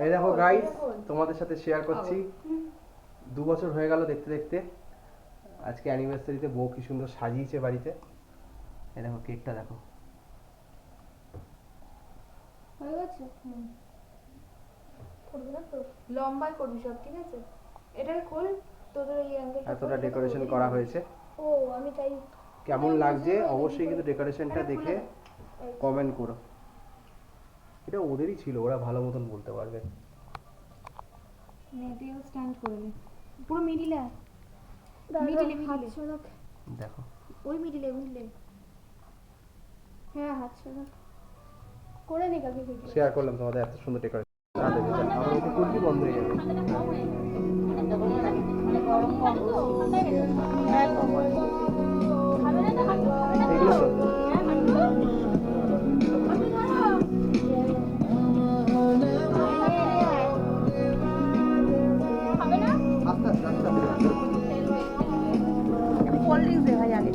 এই দেখো গাইস, তোমাদের সাথে শেয়ার করছি 2 বছর হয়ে গেল দেখতে দেখতে। আজকে অ্যানিভার্সারিতে বউ কি সুন্দর সাজিয়েছে বাড়িতে। এই দেখো কেকটা দেখো। হয়ে গেছে। করবি না তো, লম্বাই করবি সব, ঠিক আছে? এটাকে খোল, তোদের এই অ্যাঙ্গেলটা এতটা ডেকোরেশন করা হয়েছে। ও আমি তাই কেমন লাগছে অবশ্যই কিন্তু ডেকোরেশনটা দেখে কমেন্ট করো। এটা ওদেরই ছিল, ওরা ভালো মতন বলতে পারবে। নেটেও স্ট্যান্ড করে নে, পুরো মিডিলে দেখো ওই মিডিলে হ্যাঁ হাত ছোড়া করে নে কাকে ভিডিও শেয়ার করলাম তোমাদের এত সুন্দর ডেকোরেশন। আমার একটু কুলকি বন্ধ হয়ে যাবে। এগুলো তো আস্তে আস্তে আস্তে আস্তে কোল্ড ড্রিঙ্কস দে ভাই আগে।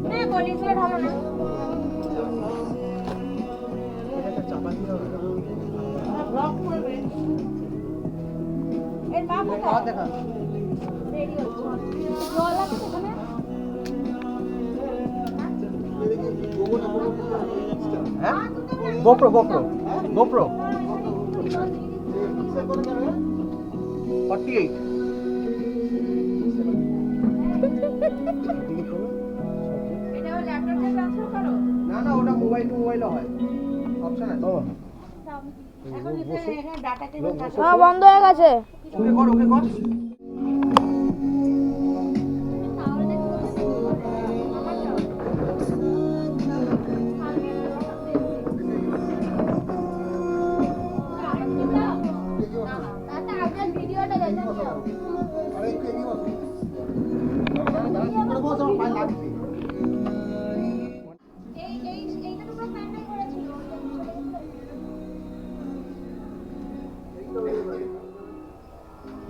হ্যাঁ কোল্ড ড্রিঙ্কস এর ঢালো না। ব্লক করবে এর মা কোথায় দেখা রেডি হচ্ছে জল আছে ওখানে হ্যাঁ গোপ্রো গোপ্রো গোপ্রো 48 এটা ল্যাপটপে ট্রান্সফার করো না না ওটা মোবাইল টু মোবাইলও হয়, অপশন আছে। এখন এখানে ডাটা কেবল হ্যাঁ বন্ধ হয়ে গেছে। ওকে কর ওকে কর। ভিডিওটা দেখো আরে একটু এগিয়ে বসো। দাঁড়া বসো, আমার পায়ে লাগছে। এইটা তো পুরো ফ্যানটাই করেছিল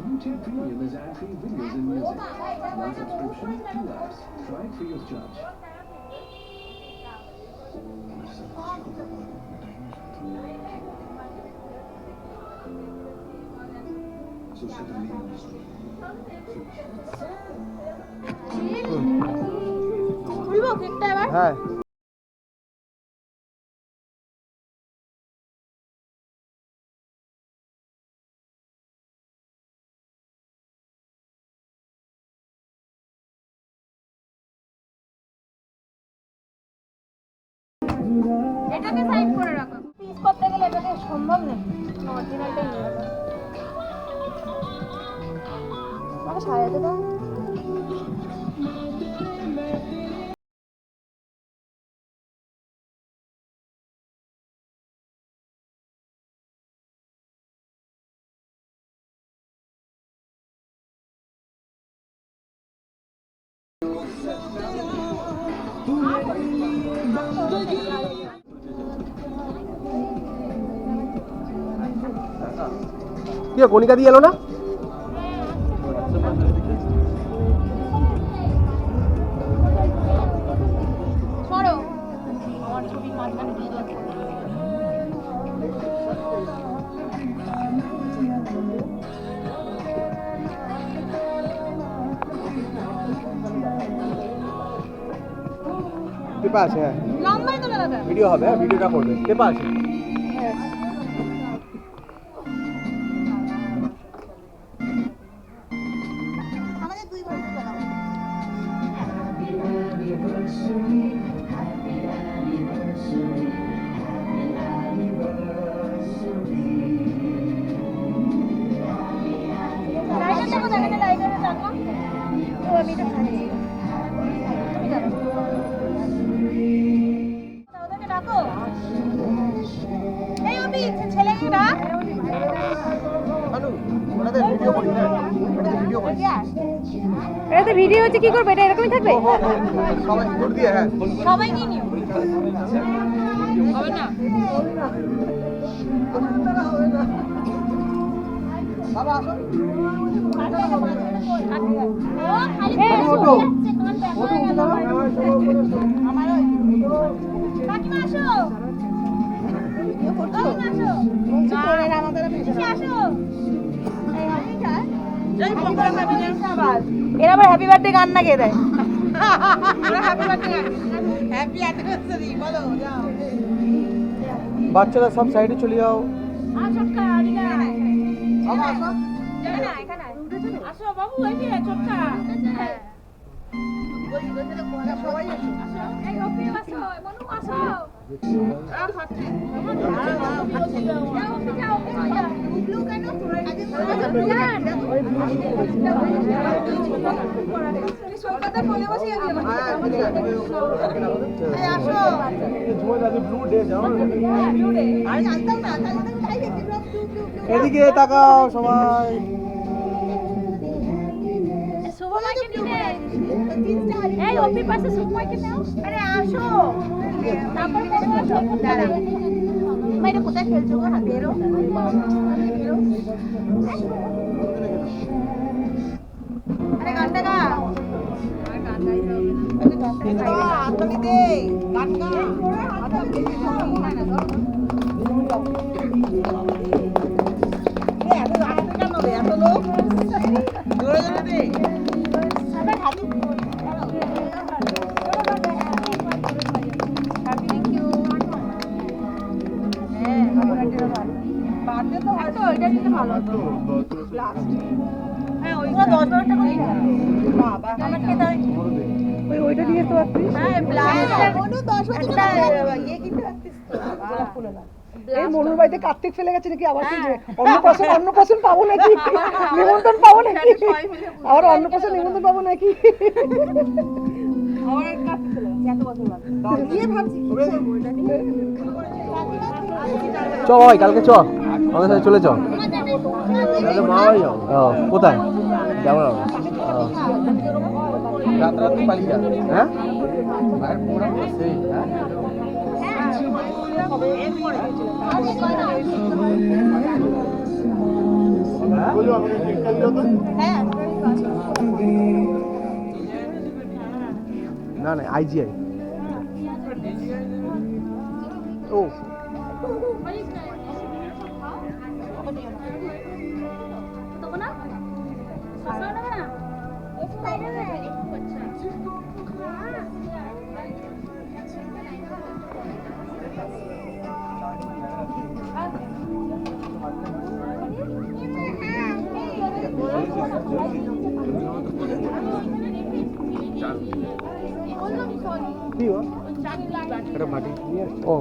YouTube Premium is ad-free videos and music. One subscription, 2 apps. Try it free of charge. খুলবো কেকটা এবার হ্যাঁ এটাকে সাইড করে রাখো পিস করতে গেলে এটাকে সম্ভব না অরিজিনালটাই নিয়ে যাবে আমাকে সাজাতে দাও কি কণিকা দিয়ে এলো না? সরো আমার ছবির মাঝখানে দিয়ে দাও পেপা আছে, হ্যাঁ লম্বাই তোলা দাদা ভিডিও হবে, হ্যাঁ ভিডিওটা করবে। পেপা আছে। আমাদের দুই ঘন্টা লাগাবো লাইটার দেখো দেখো লাইটারে দেখো ও আমি এটা খাচ্ছি তুমি দেখো ওদেরকে ডাকো এই অবি ছেলেকে ডাক হ্যালো ওনাদের ভিডিও করি না, ওনাদের ভিডিও করি। এটা তো ভিডিও হচ্ছে, কি করবে? এটা এরকমই থাকবে? সবাই ভোট দিয়ে, হ্যাঁ সবাইকে নিও হবে না বাবা আসো। ও খালি ওটো তোমার ওটো উঠে দাও। আমারও কাকিমা আসো ভিডিও করছো কাকিমা আসো এরা আবার হ্যাপি বার্থডে গান না কে দেয়? বাচ্চারা সব সাইডে চলে যাও। আসো বাবু, এই ছোটকা সবাই আসো। এই অপি আসো, মনু আসো। এদিকে তাকাও সবাই। শুভমাকে দিনে এই অপির পাশে শুভমাকে নাও। আরে আসো, তারপর মনু আসো। দাঁড়া মাইরে কোথায় খেলছো গো? হাতে এরো আরে গানটা গা। ওইটা দিয়ে তো আপনি এই মনুর বাড়িতে কার্তিক ফেলে গেছে নাকি আবার কি যে অন্নপ্রাশন পাবো নাকি, নিমন্ত্রণ পাবো নাকি, আবার অন্নপ্রাশন নিমন্ত্রণ পাবো নাকি? চ ভাই, কালকে চ আমাদের সাথে চলে চ। কোথায় যাবো? রাতারাতি পালিয়ে যাবে। হ্যাঁ ভাইয়ের প্রোগ্রাম করছে। না না আইজিআই ও কি এটা মাটি ও